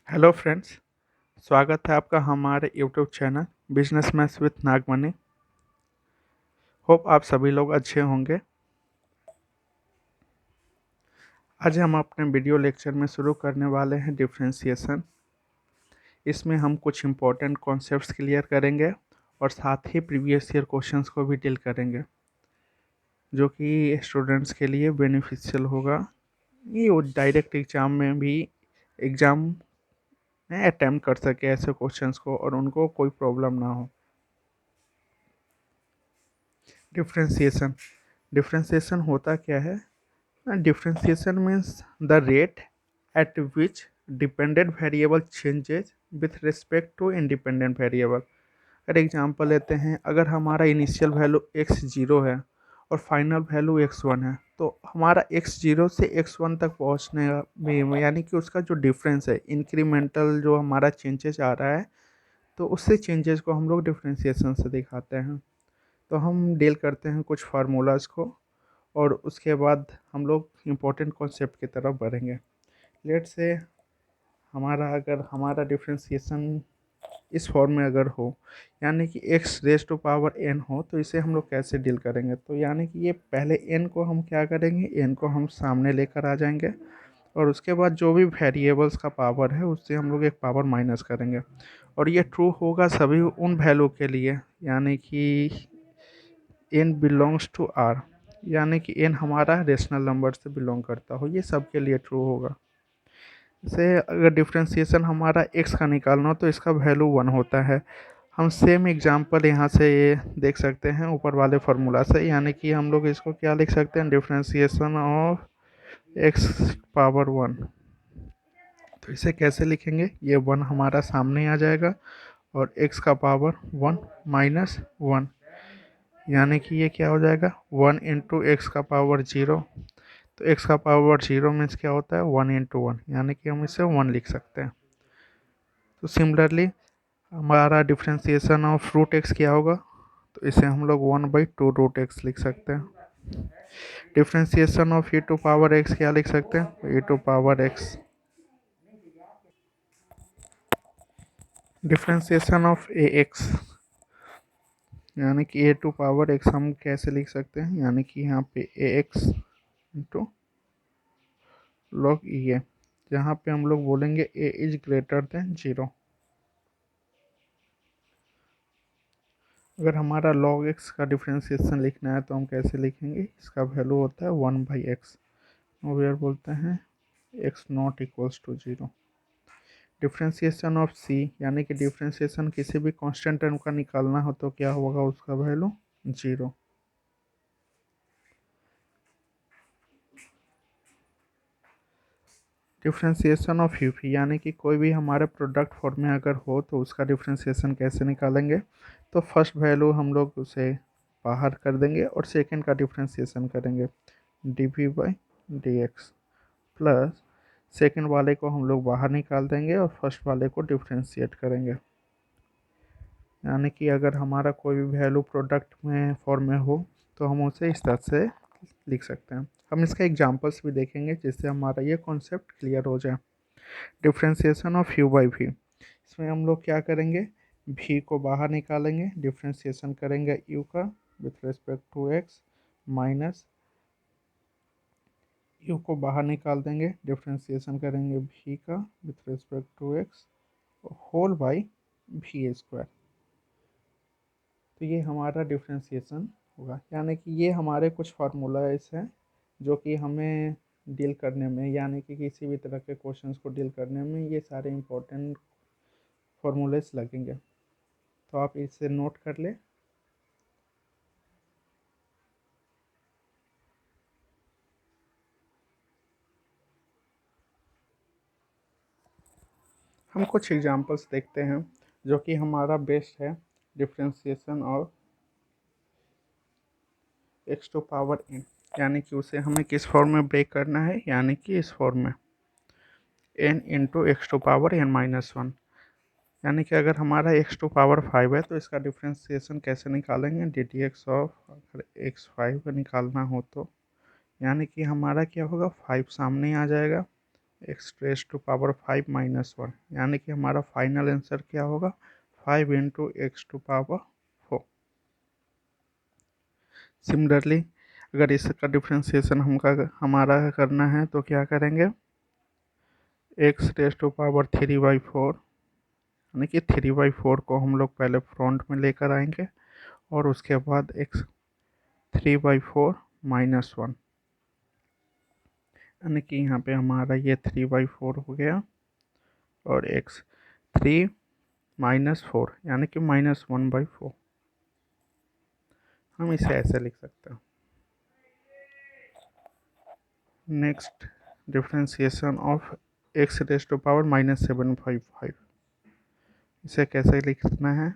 Hello friends. स्वागत है आपका हमारे YouTube channel business maths with Nagmani. Hope आप सभी लोग अच्छे होंगे। आज हम अपने वीडियो लेक्चर में शुरू करने वाले हैं डिफरेंशिएशन। इसमें हम कुछ इम्पोर्टेंट कॉन्सेप्ट्स क्लियर करेंगे और साथ ही प्रीवियस ईयर क्वेश्चंस को भी डील करेंगे, जो कि स्टूडेंट्स के लिए बेनिफिशियल होगा। ये वो डायरेक्ट एग्ज़ाम में अटैम्प्ट कर सके ऐसे क्वेश्चंस को और उनको कोई प्रॉब्लम ना हो। डिफरेंशिएशन डिफरेंशिएशन होता क्या है? Differentiation means the rate at which dependent variable changes with respect to independent variable। अगर एग्जांपल लेते हैं, अगर हमारा इनिशियल वैल्यू x0 है और फाइनल वैल्यू x1 है, तो हमारा x0 से x1 तक पहुंचने में यानी कि उसका जो डिफरेंस है, इंक्रीमेंटल जो हमारा चेंजेस आ रहा है, तो उससे चेंजेस को हम लोग डिफरेंशिएशन से दिखाते हैं। तो हम डील करते हैं कुछ फार्मूलाज को और उसके बाद हम लोग इम्पोर्टेंट कॉन्सेप्ट की तरफ बढ़ेंगे। लेट से हमारा डिफरेंशिएशन इस फॉर्म में अगर हो, यानी कि x raise to power n हो, तो इसे हम लोग कैसे डील करेंगे? तो यानी कि ये पहले n को हम क्या करेंगे, n को हम सामने लेकर आ जाएंगे और उसके बाद जो भी वेरिएबल्स का पावर है उससे हम लोग एक पावर माइनस करेंगे। और ये ट्रू होगा सभी उन वैल्यू के लिए, यानी कि n बिलोंग्स टू r, यानी कि n हमारा रेशनल नंबर से बिलोंग करता हो, ये सब के लिए ट्रू होगा। जैसे अगर डिफरेंशिएशन हमारा x का निकालना हो तो इसका वैल्यू 1 होता है। हम सेम एग्जांपल यहाँ से ये देख सकते हैं ऊपर वाले फार्मूला से, यानी कि हम लोग इसको क्या लिख सकते हैं, डिफरेंशिएशन ऑफ x पावर 1। तो इसे कैसे लिखेंगे? ये 1 हमारा सामने आ जाएगा और x का पावर 1 माइनस 1, यानी कि ये क्या हो जाएगा, 1 इंटू एक्स का पावर 0। तो x का पावर 0 मीन्स क्या होता है, 1 इंटू 1, यानी कि हम इसे 1 लिख सकते हैं। तो सिमिलरली हमारा डिफ्रेंसिएशन ऑफ रूट एक्स क्या होगा, तो इसे हम लोग 1/2 रूट एक्स लिख सकते हैं। Differentiation of e to power x क्या लिख सकते हैं, e to power x। Differentiation of a x यानी कि ए टू पावर x हम कैसे लिख सकते हैं, यानी कि यहाँ पे ए एक्स इंटू लॉग ई है, जहाँ पे हम लोग बोलेंगे ए इज ग्रेटर देन 0। अगर हमारा log x का डिफ्रेंसिएशन लिखना है तो हम कैसे लिखेंगे, इसका वैल्यू होता है 1/x, वेयर बोलते हैं x not equals to 0। Differentiation of c यानी कि डिफ्रेंसिएशन किसी भी कांस्टेंट टर्म का निकालना हो तो क्या होगा, उसका वैल्यू 0। डिफ्रेंसिएशन ऑफ यूपी यानी कि कोई भी हमारे प्रोडक्ट फॉर्म में अगर हो तो उसका डिफ्रेंसिएशन कैसे निकालेंगे, तो फर्स्ट वैल्यू हम लोग उसे बाहर कर देंगे और सेकंड का डिफ्रेंसिएशन करेंगे dv/dx, प्लस सेकंड वाले को हम लोग बाहर निकाल देंगे और फर्स्ट वाले को डिफ्रेंशिएट करेंगे। यानी कि अगर हमारा कोई भी वैल्यू प्रोडक्ट में फॉर्म में हो तो हम उसे इस तरह से लिख सकते हैं। हम इसका एग्जांपल्स भी देखेंगे जिससे हमारा ये कॉन्सेप्ट क्लियर हो जाए। डिफ्रेंसिएशन ऑफ u/v, इसमें हम लोग क्या करेंगे, v को बाहर निकालेंगे, डिफ्रेंसिएशन करेंगे u का with respect to x, minus u को बाहर निकाल देंगे, डिफ्रेंसिएशन करेंगे v का with respect to x whole by v square. तो ये हमारा डिफ्रेंसिएशन होगा, यानी कि ये हमारे कुछ फार्मूलाज हैं जो कि हमें डील करने में, यानी कि किसी भी तरह के क्वेश्चंस को डील करने में ये सारे इंपॉर्टेंट फार्मूलेस लगेंगे। तो आप इसे नोट कर ले। हम कुछ एग्जांपल्स देखते हैं जो कि हमारा बेस्ट है differentiation of x to power n, यानी कि उसे हमें किस फॉर्म में ब्रेक करना है, यानी कि इस फॉर्म में n into x to power n-1। यानी कि अगर हमारा x टू पावर 5 है तो इसका डिफ्रेंसिएशन कैसे निकालेंगे, ddx ऑफ, अगर x5 का निकालना हो तो यानी कि हमारा क्या होगा, 5 सामने आ जाएगा x raise to power 5 minus 1, यानी कि हमारा फाइनल आंसर क्या होगा, 5 into x to power 4। Similarly अगर इसका डिफ्रेंसिएशन हमारा करना है तो क्या करेंगे, एक्स रेस टू पावर 3/4, यानी कि 3/4 को हम लोग पहले फ्रंट में लेकर आएंगे और उसके बाद एक्स 3/4 माइनस 1, यानी कि यहाँ पे हमारा ये 3/4 हो गया और एक्स 3 - 4 यानी कि -1/4, हम इसे ऐसे लिख सकते हैं। Next, differentiation of x raise to power -7/5, इसे कैसे लिखना है,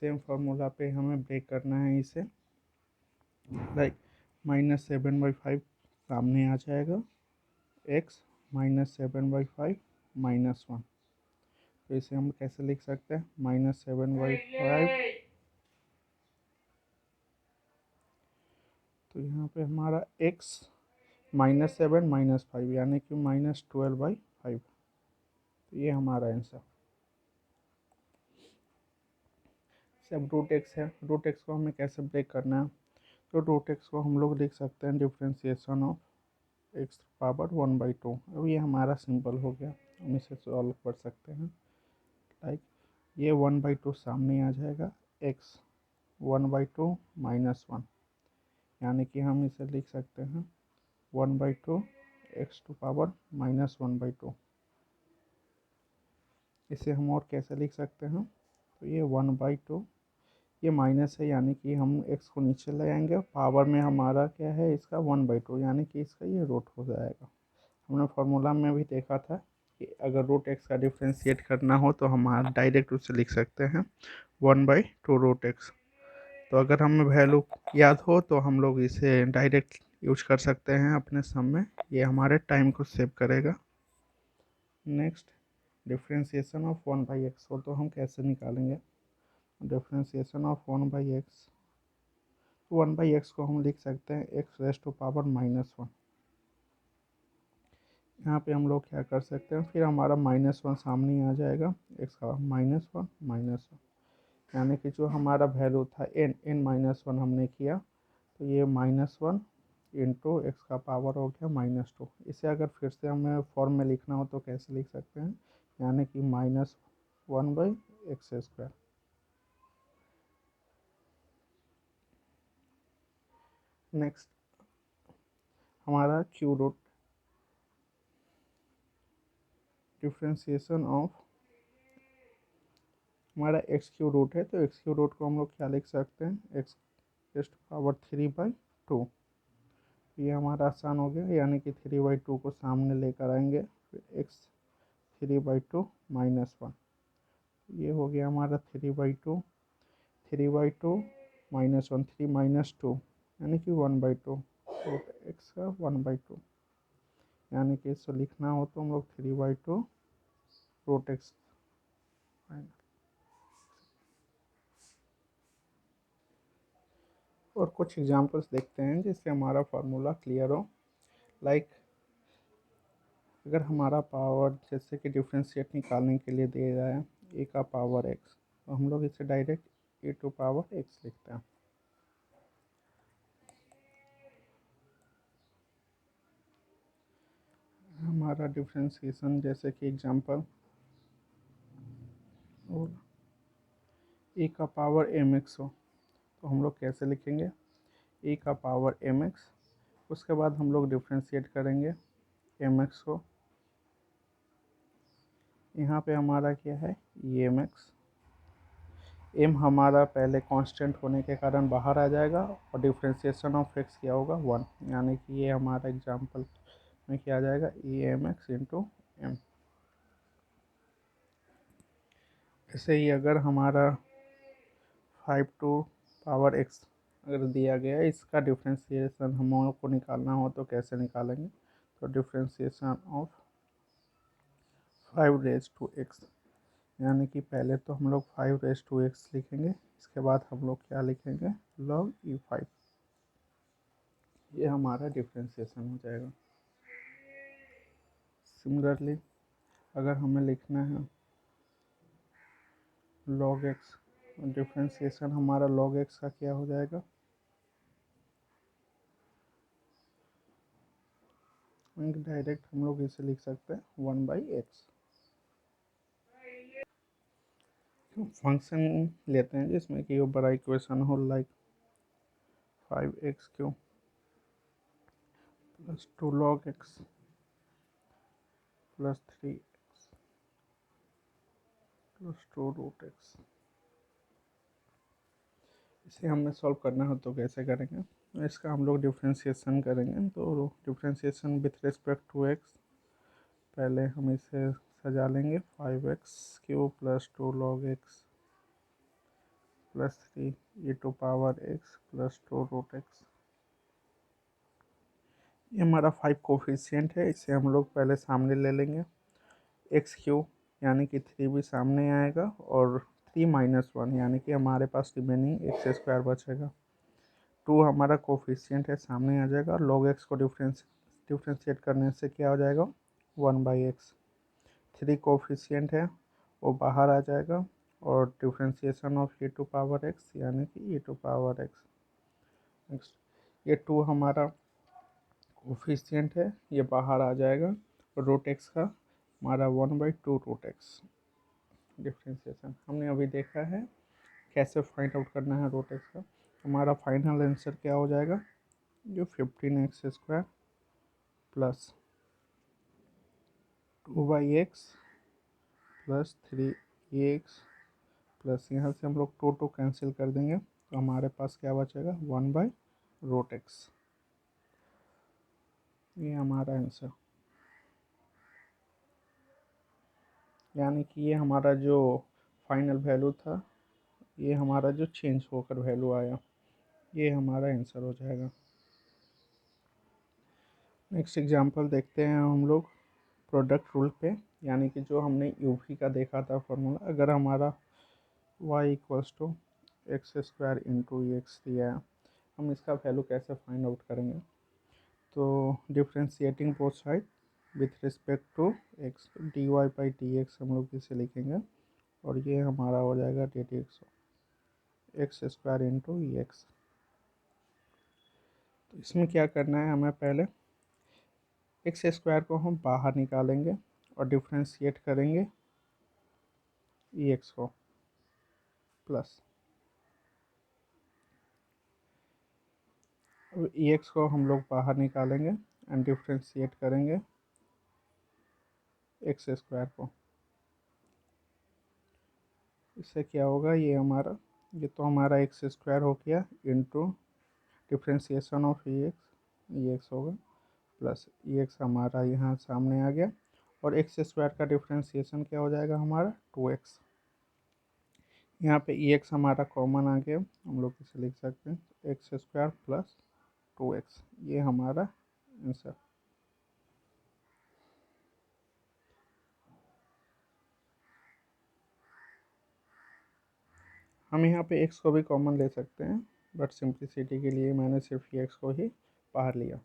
सेम फार्मूला पे हमें ब्रेक करना है इसे, लाइक -7/5 सामने आ जाएगा, एक्स -7/5 -1, तो इसे हम कैसे लिख सकते हैं, -7/5, तो यहाँ पे हमारा x -7 -5 यानी कि -12/5, तो ये हमारा आंसर। अब रूट एक्स है, रूट एक्स को हमें कैसे ब्रेक करना है, तो रूट एक्स को हम लोग लिख सकते हैं डिफ्रेंसिएशन ऑफ एक्स पावर 1/2। अब ये हमारा सिंपल हो गया, हम इसे सॉल्व कर सकते हैं, लाइक ये 1/2 सामने आ जाएगा, एक्स 1/2 -1, यानी कि हम इसे लिख सकते हैं 1/2 एक्स टू पावर -1/2। इसे हम और कैसे लिख सकते हैं, तो ये 1/2, ये माइनस है यानी कि हम एक्स को नीचे ले आएंगे, पावर में हमारा क्या है इसका 1/2, यानी कि इसका ये रूट हो जाएगा। हमने फार्मूला में भी देखा था कि अगर रूट एक्स का डिफ्रेंशिएट करना हो तो हम डायरेक्ट उसे लिख सकते हैं 1/2 रूट एक्स। तो अगर हमें वैल्यू याद हो तो हम लोग इसे डायरेक्ट यूज कर सकते हैं अपने सम में, ये हमारे टाइम को सेव करेगा। नेक्स्ट, डिफ्रेंशिएशन ऑफ 1/x हो तो हम कैसे निकालेंगे, डिफ्रेंशिएशन ऑफ 1/x, 1/x को हम लिख सकते हैं एक्स रेज टू पावर -1। यहाँ पे हम लोग क्या कर सकते हैं, फिर हमारा -1 सामने आ जाएगा, एक्स का -1 -1, यानी कि जो हमारा वैल्यू था n-1 हमने किया, तो ये -1 इंटू एक्स का पावर हो गया -2। इसे अगर फिर से हमें फॉर्म में लिखना हो तो कैसे लिख सकते हैं, यानी कि -1/x²। नेक्स्ट, हमारा क्यू रूट, डिफ्रेंसिएशन ऑफ, हमारा एक्स क्यू रूट है तो एक्स क्यू रूट को हम लोग क्या लिख सकते हैं, एक्स रेज़ टू पावर 3/2, ये हमारा आसान हो गया, यानी कि 3/2 को सामने लेकर आएंगे, फिर एक्स 3/2 -1, ये हो गया हमारा 3/2, 3/2 -1, 3 - 2 यानी कि 1/2, रूट एक्स का 1/2, यानी कि इसको लिखना हो तो हम लोग 3/2 रूट एक्स। और कुछ एग्जांपल्स देखते हैं जिससे हमारा फार्मूला क्लियर हो, लाइक अगर हमारा पावर जैसे कि डिफ्रेंशिएट निकालने के लिए दे रहा है ए का पावर एक्स, तो हम लोग इसे direct a to power x लिखते हैं। हमारा डिफ्रेंशिएशन जैसे कि एग्जांपल, और ए का पावर एम एक्स हो तो हम लोग कैसे लिखेंगे, ए का पावर एम एक्स, उसके बाद हम लोग डिफ्रेंशिएट करेंगे एम एक्स को, यहाँ पे हमारा क्या है, ई एम एक्स, एम हमारा पहले कांस्टेंट होने के कारण बाहर आ जाएगा और डिफ्रेंशिएशन ऑफ एक्स क्या होगा 1, यानी कि ये हमारा एग्जांपल में क्या आ जाएगा, e m x into m. ऐसे ही अगर हमारा 5 टू पावर एक्स अगर दिया गया है, इसका डिफ्रेंशिएशन हम लोगों को निकालना हो तो कैसे निकालेंगे, तो differentiation of 5 raise to x, यानी कि पहले तो हम लोग 5 रेज टू एक्स लिखेंगे, इसके बाद हम लोग क्या लिखेंगे, log E5। ये हमारा डिफ्रेंशिएशन हो जाएगा। सिमिलरली अगर हमें लिखना है log x, डिफ्रेंशिएशन हमारा log x का क्या हो जाएगा, डायरेक्ट हम लोग इसे लिख सकते हैं 1/x। फंक्शन लेते हैं जिसमें कि वो बड़ा इक्वेशन हो, like 5x³ plus 2 log x plus 3x plus 2 root x। इसे हमें सॉल्व करना हो तो कैसे करेंगे, इसका हम लोग डिफ्रेंशिएशन करेंगे। तो differentiation with respect to x, पहले हम इसे सजा लेंगे 5x³ plus 2 log x plus 3 e to power x plus 2 root x। ये हमारा 5 कोफिशिएंट है, इसे हम लोग पहले सामने ले लेंगे। x³ यानी कि 3 भी सामने आएगा और 3 - 1 यानी कि हमारे पास रिमेनिंग x² बचेगा। 2 हमारा कोफिशिएंट है, सामने आ जाएगा। log x को डिफ्रेंशिएट करने से क्या हो जाएगा, 1/x। 3 कोफिशिएंट है, वो बाहर आ जाएगा और differentiation of e to power x यानी कि e to power x। Next ये 2 हमारा कोफिशिएंट है, ये बाहर आ जाएगा और रूट x का हमारा 1/2 रूट x। डिफ्रेंशिएशन हमने अभी देखा है कैसे फाइंड आउट करना है रूट x का। हमारा फाइनल आंसर क्या हो जाएगा, जो 15x² plus 2/x plus 3x plus यहाँ से हम लोग 2 कैंसिल कर देंगे तो हमारे पास क्या बचेगा, 1/√x। ये हमारा आंसर, यानी कि ये हमारा जो फाइनल वैल्यू था, ये हमारा जो चेंज होकर वैल्यू आया, ये हमारा आंसर हो जाएगा। नेक्स्ट एग्जांपल देखते हैं हम लोग प्रोडक्ट रूल पे, यानी कि जो हमने यूवी का देखा था फॉर्मूला। अगर हमारा y = x² इंटू x दिया है, हम इसका वैल्यू कैसे फाइंड आउट करेंगे। तो differentiating both side with respect to x, dy/dx हम लोग इसे लिखेंगे और ये हमारा हो जाएगा ddx x² इंटू x। तो इसमें क्या करना है, हमें पहले x² को हम बाहर निकालेंगे और डिफ्रेंशिएट करेंगे ex को, प्लस अब ex को हम लोग बाहर निकालेंगे एंड डिफ्रेंशिएट करेंगे x² को। इससे क्या होगा, ये तो हमारा x² हो गया इंटू डिफ्रेंशिएशन ऑफ ex होगा प्लस ex हमारा यहाँ सामने आ गया और x² का डिफ्रेंशिएशन क्या हो जाएगा हमारा 2x। यहाँ पे ex हमारा कॉमन आ गया, हम लोग इसे लिख सकते हैं x² प्लस 2x। ये हमारा आंसर। हम यहाँ पे x को भी कॉमन ले सकते हैं, बट सिंप्लिसिटी के लिए मैंने सिर्फ x को ही बाहर लिया।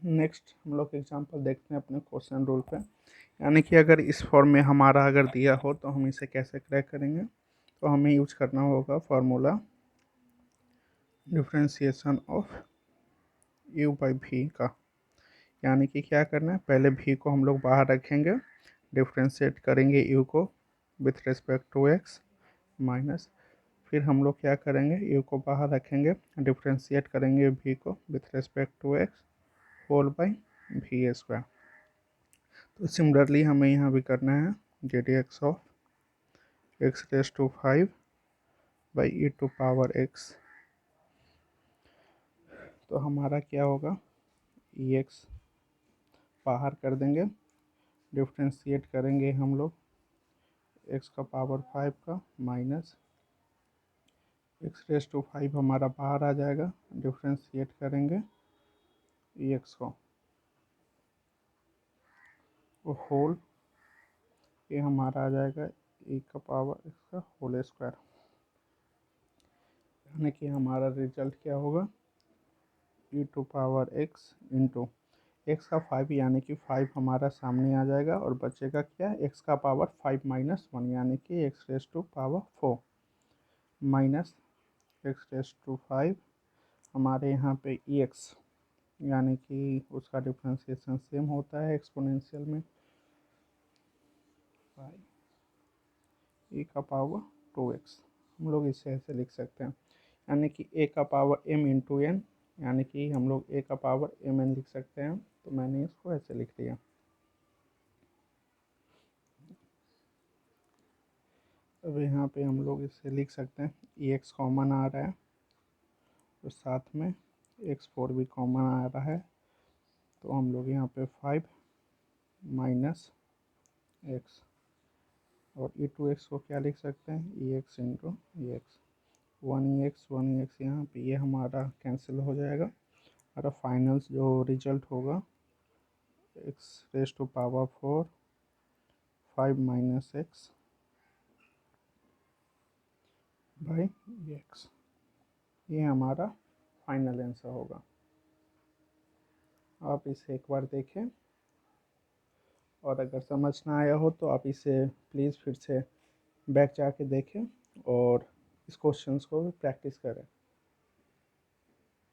नेक्स्ट हम लोग एग्जांपल देखते हैं अपने क्वेश्चन रूल पे, यानी कि अगर इस फॉर्म में हमारा अगर दिया हो तो हम इसे कैसे क्रैक करेंगे। तो हमें यूज करना होगा फार्मूला डिफ्रेंशिएशन ऑफ u/v का। यानी कि क्या करना है, पहले v को हम लोग बाहर रखेंगे, डिफ्रेंशिएट करेंगे u को with respect to x minus, फिर हम लोग क्या करेंगे, u को बाहर रखेंगे, डिफ्रेंशिएट करेंगे v को विथ रिस्पेक्ट टू x होल/v²। तो सिमिलरली हमें यहाँ भी करना है ddx ऑफ x⁵5/e⁴x। तो हमारा क्या होगा, ex बाहर कर देंगे, डिफ्रेंशिएट करेंगे हम लोग x का पावर 5 का माइनस x⁵5 हमारा बाहर आ जाएगा, डिफ्रेंशिएट करेंगे ex को होल, ये हमारा आ जाएगा e का पावर x का होल स्क्वायर, यानी कि हमारा रिजल्ट क्या होगा e to power x into x का 5 यानी कि 5 हमारा सामने आ जाएगा और बचेगा क्या x का पावर 5 माइनस 1 यानी कि x raise to power 4 minus x raise to 5 हमारे यहाँ पे ex यानी कि उसका डिफ्रेंसिएशन सेम होता है एक्सपोनेंशियल में e का पावर 2x, हम लोग इसे ऐसे लिख सकते हैं, यानी कि a का पावर m इंटू एन, यानी कि हम लोग a का पावर mn लिख सकते हैं। तो मैंने इसको ऐसे लिख दिया। अब यहाँ पे हम लोग इसे लिख सकते हैं, ex कॉमन आ रहा है तो साथ में x4 भी कॉमन आ रहा है, तो हम लोग यहाँ पे 5 माइनस एक्स और ई टू एक्स को क्या लिख सकते हैं ई एक्स इंटू ई एक्स, वन ई एक्स यहाँ पे ये हमारा कैंसिल हो जाएगा। हमारा फाइनल जो रिजल्ट होगा x raise to power 4 5 minus x by x, ये हमारा फाइनल आंसर होगा। आप इसे एक बार देखें और अगर समझ ना आया हो तो आप इसे प्लीज़ फिर से बैक जाके देखें और इस क्वेश्चंस को भी प्रैक्टिस करें।